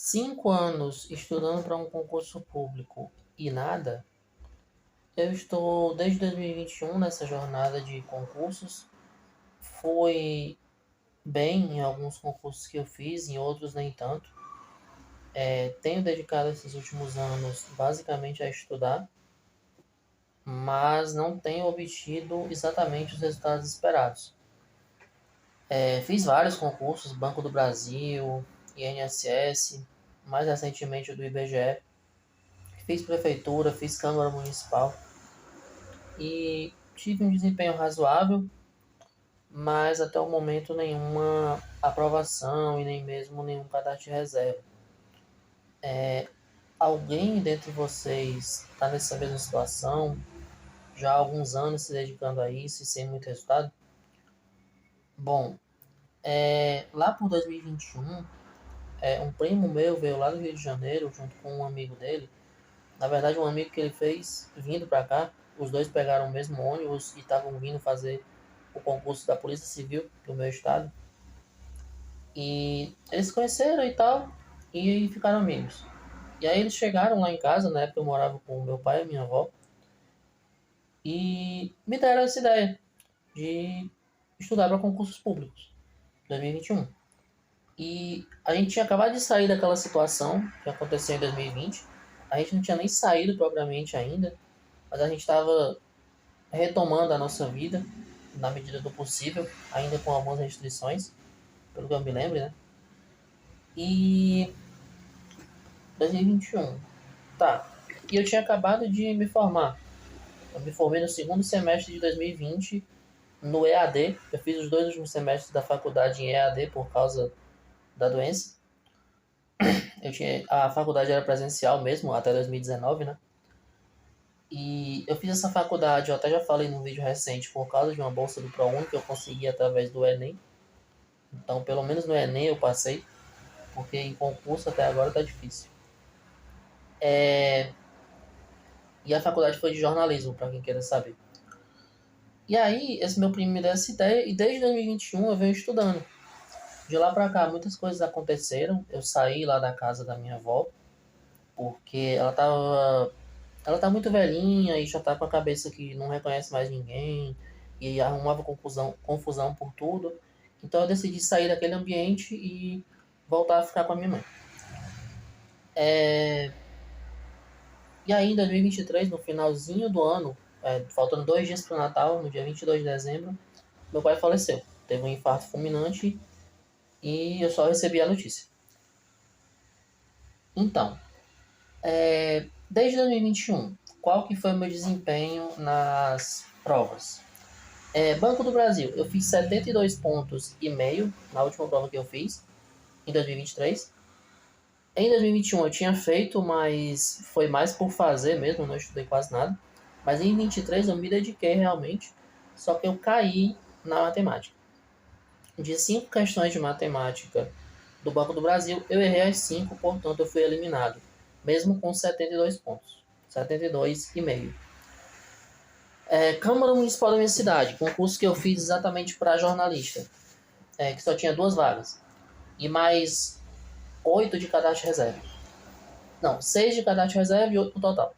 5 anos estudando para um concurso público e nada, eu estou desde 2021 nessa jornada de concursos. Fui bem em alguns concursos que eu fiz, em outros nem tanto. Tenho dedicado esses últimos anos basicamente a estudar, mas não tenho obtido exatamente os resultados esperados. Fiz vários concursos, Banco do Brasil, INSS, mais recentemente o do IBGE. Fiz prefeitura, fiz Câmara Municipal e tive um desempenho razoável, mas até o momento nenhuma aprovação e nem mesmo nenhum cadastro de reserva. Alguém dentre vocês está nessa mesma situação, já há alguns anos se dedicando a isso e sem muito resultado? Bom, lá por 2021, um primo meu veio lá do Rio de Janeiro junto com um amigo dele. Na verdade, um amigo que ele fez vindo para cá, os dois pegaram o mesmo ônibus e estavam vindo fazer o concurso da Polícia Civil do meu estado. E eles se conheceram e tal, e ficaram amigos. E aí eles chegaram lá em casa, na época eu morava com meu pai e minha avó, e me deram essa ideia de estudar para concursos públicos, 2021. E a gente tinha acabado de sair daquela situação que aconteceu em 2020. A gente não tinha nem saído propriamente ainda, mas a gente estava retomando a nossa vida na medida do possível, ainda com algumas restrições, pelo que eu me lembro, né? E 2021, tá. E eu tinha acabado de me formar. Eu me formei no segundo semestre de 2020 no EAD. Eu fiz os 2 últimos semestres da faculdade em EAD por causa da doença. A faculdade era presencial mesmo, até 2019, né? E eu fiz essa faculdade, eu até já falei num vídeo recente, por causa de uma bolsa do ProUni que eu consegui através do Enem. Então, pelo menos no Enem eu passei, porque em concurso até agora tá difícil. E a faculdade foi de jornalismo, para quem queira saber. E aí, esse meu primo me deu essa ideia, e desde 2021 eu venho estudando. De lá pra cá, muitas coisas aconteceram. Eu saí lá da casa da minha avó, porque ela tá muito velhinha e já tá com a cabeça que não reconhece mais ninguém, e arrumava confusão por tudo. Então eu decidi sair daquele ambiente e voltar a ficar com a minha mãe. E aí, em 2023, no finalzinho do ano, faltando 2 dias para o Natal, no dia 22 de dezembro, meu pai faleceu. Teve um infarto fulminante e eu só recebi a notícia. Então, desde 2021, qual que foi o meu desempenho nas provas? Banco do Brasil, eu fiz 72 pontos e meio na última prova que eu fiz, em 2023. Em 2021 eu tinha feito, mas foi mais por fazer mesmo, não estudei quase nada. Mas em 23 eu me dediquei realmente, só que eu caí na matemática. De 5 questões de matemática do Banco do Brasil, eu errei as 5, portanto eu fui eliminado, mesmo com 72 pontos, 72,5. Câmara Municipal da minha cidade, concurso que eu fiz exatamente para jornalista, que só tinha 2 vagas, e mais 8 de cadastro de reserva. Não, 6 de cadastro de reserva e 8 no total.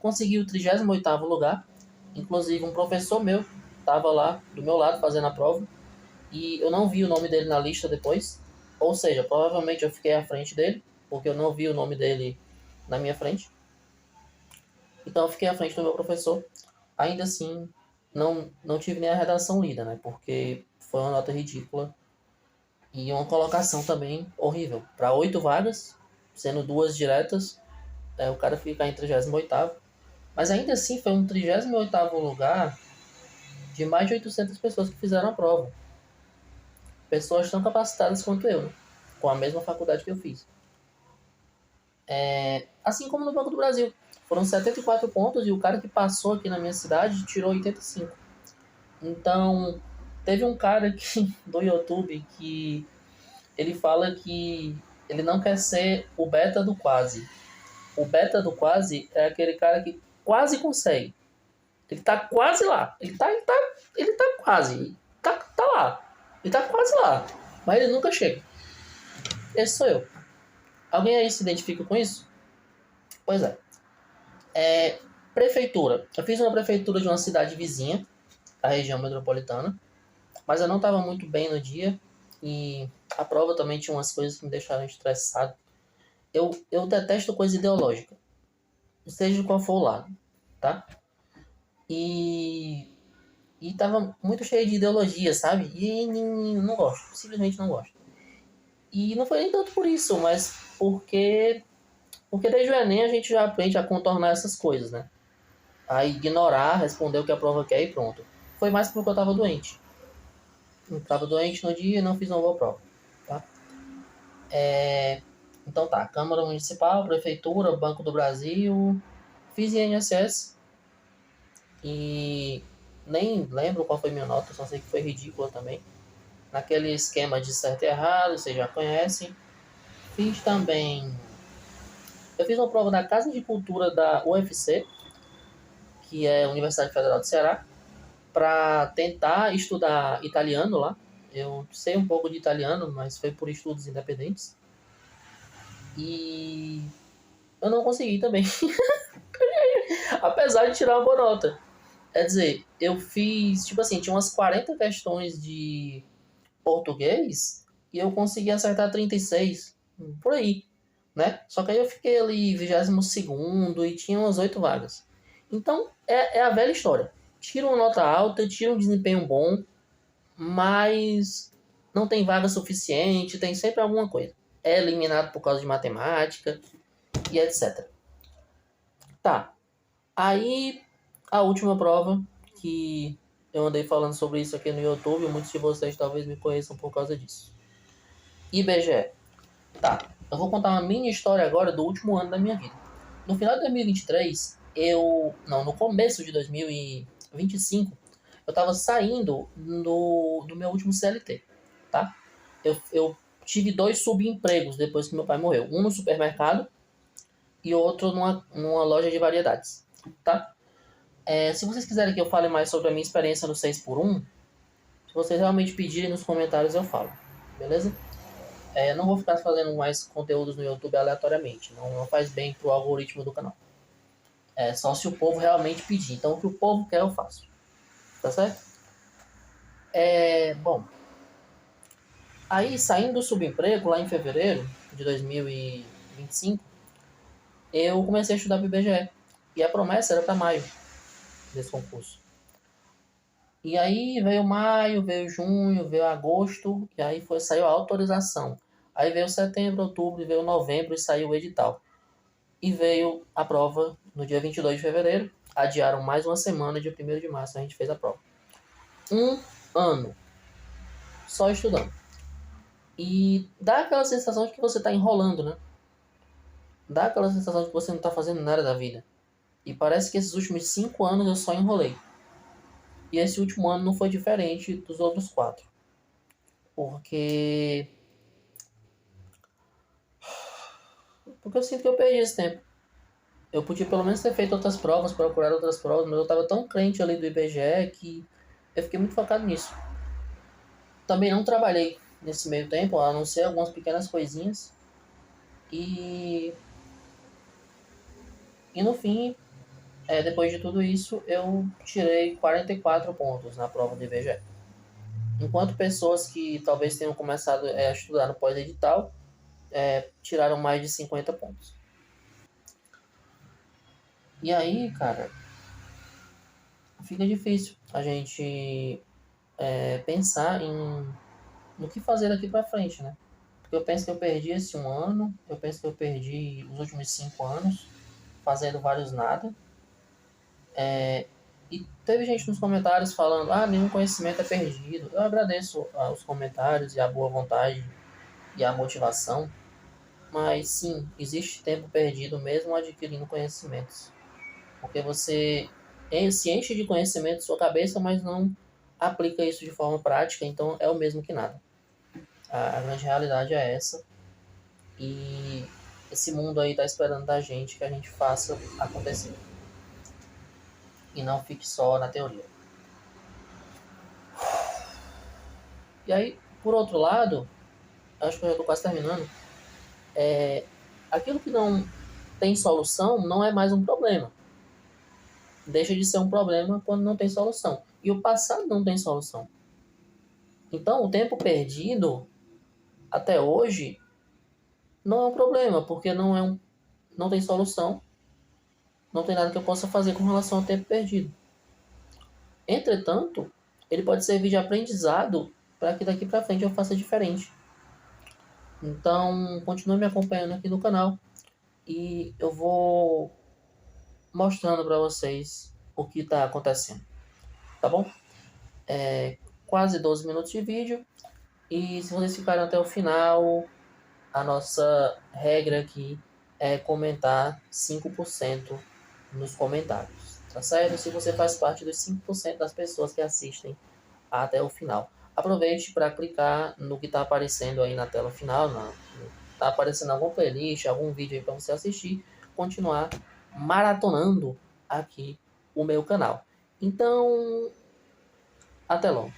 Consegui o 38º lugar, inclusive um professor meu estava lá do meu lado fazendo a prova, e eu não vi o nome dele na lista depois, ou seja, provavelmente eu fiquei à frente dele, porque eu não vi o nome dele na minha frente. Então eu fiquei à frente do meu professor. Ainda assim, não tive nem a redação lida, né? Porque foi uma nota ridícula e uma colocação também horrível. Para 8 vagas, sendo 2 diretas, o cara fica em 38º. Mas ainda assim foi um 38º lugar de mais de 800 pessoas que fizeram a prova. Pessoas tão capacitadas quanto eu, né? Com a mesma faculdade que eu fiz. Assim como no Banco do Brasil. Foram 74 pontos e o cara que passou aqui na minha cidade tirou 85. Então, teve um cara aqui do YouTube que ele fala que ele não quer ser o beta do quase. O beta do quase é aquele cara que quase consegue. Ele tá quase lá. Ele tá quase. Tá lá. Ele tá quase lá. Mas ele nunca chega. Esse sou eu. Alguém aí se identifica com isso? Pois é. Prefeitura. Eu fiz uma prefeitura de uma cidade vizinha, da região metropolitana, mas eu não estava muito bem no dia e a prova também tinha umas coisas que me deixaram estressado. Eu detesto coisa ideológica, seja qual for o lado, tá? E, e tava muito cheio de ideologia, sabe? E não gosto, simplesmente não gosto. E não foi nem tanto por isso, mas porque desde o Enem a gente já aprende a contornar essas coisas, né? A ignorar, responder o que a prova quer e pronto. Foi mais porque eu tava doente. Eu tava doente no dia e não fiz uma boa prova, tá? Então tá, Câmara Municipal, Prefeitura, Banco do Brasil, fiz INSS e nem lembro qual foi minha nota, só sei que foi ridícula também. Naquele esquema de certo e errado, vocês já conhecem. Fiz também. Eu fiz uma prova da Casa de Cultura da UFC, que é a Universidade Federal do Ceará, para tentar estudar italiano lá. Eu sei um pouco de italiano, mas foi por estudos independentes. E eu não consegui também, apesar de tirar uma boa nota. Quer dizer, eu fiz, tipo assim, tinha umas 40 questões de português e eu consegui acertar 36, por aí, né? Só que aí eu fiquei ali 22º e tinha umas 8 vagas. Então, é a velha história. Tira uma nota alta, tira um desempenho bom, mas não tem vaga suficiente, tem sempre alguma coisa. É eliminado por causa de matemática e etc. Tá. Aí, a última prova, que eu andei falando sobre isso aqui no YouTube, muitos de vocês talvez me conheçam por causa disso. IBGE. Tá, eu vou contar uma mini história agora do último ano da minha vida. No final de 2023, no começo de 2025, eu tava saindo do meu último CLT, tá? Eu tive 2 subempregos depois que meu pai morreu. Um no supermercado e outro numa loja de variedades, tá? Se vocês quiserem que eu fale mais sobre a minha experiência no 6x1, se vocês realmente pedirem nos comentários, eu falo. Beleza? Não vou ficar fazendo mais conteúdos no YouTube aleatoriamente. Não faz bem pro algoritmo do canal. Só se o povo realmente pedir. Então, o que o povo quer, eu faço. Tá certo? Bom, aí saindo do subemprego, lá em fevereiro de 2025, eu comecei a estudar para o IBGE. E a promessa era para maio desse concurso. E aí veio maio, veio junho, veio agosto, e aí saiu a autorização. Aí veio setembro, outubro, veio novembro e saiu o edital. E veio a prova no dia 22 de fevereiro. Adiaram mais uma semana, dia 1º de março a gente fez a prova. 1 ano só estudando. E dá aquela sensação de que você está enrolando, né? Dá aquela sensação de que você não está fazendo nada da vida. E parece que esses últimos 5 anos eu só enrolei. E esse último ano não foi diferente dos outros 4. Porque eu sinto que eu perdi esse tempo. Eu podia pelo menos ter feito outras provas, procurar outras provas, mas eu estava tão crente ali do IBGE que eu fiquei muito focado nisso. Também não trabalhei nesse meio tempo, a não ser algumas pequenas coisinhas. E no fim, depois de tudo isso, eu tirei 44 pontos na prova do IBGE. Enquanto pessoas que talvez tenham começado a estudar no pós-edital tiraram mais de 50 pontos. E aí, cara, fica difícil a gente pensar no que fazer daqui pra frente, né? Porque eu penso que eu perdi esse 1 ano, eu penso que eu perdi os últimos 5 anos fazendo vários nada. E teve gente nos comentários falando, nenhum conhecimento é perdido. Eu agradeço os comentários e a boa vontade e a motivação, mas sim, existe tempo perdido mesmo adquirindo conhecimentos. Porque você se enche de conhecimento em sua cabeça, mas não aplica isso de forma prática, então é o mesmo que nada. A grande realidade é essa. E esse mundo aí tá esperando da gente que a gente faça acontecer. E não fique só na teoria. E aí, por outro lado, acho que eu já tô quase terminando. aquilo que não tem solução não é mais um problema. Deixa de ser um problema quando não tem solução. E o passado não tem solução. Então, o tempo perdido até hoje não é um problema, porque não tem solução, não tem nada que eu possa fazer com relação ao tempo perdido. Entretanto, ele pode servir de aprendizado para que daqui para frente eu faça diferente. Então, continue me acompanhando aqui no canal e eu vou mostrando para vocês o que está acontecendo, tá bom? Quase 12 minutos de vídeo e se vocês ficarem até o final, a nossa regra aqui é comentar 5% nos comentários, tá certo? Se você faz parte dos 5% das pessoas que assistem até o final. Aproveite para clicar no que está aparecendo aí na tela final, está aparecendo algum playlist, algum vídeo aí para você assistir, continuar maratonando aqui o meu canal. Então, até logo.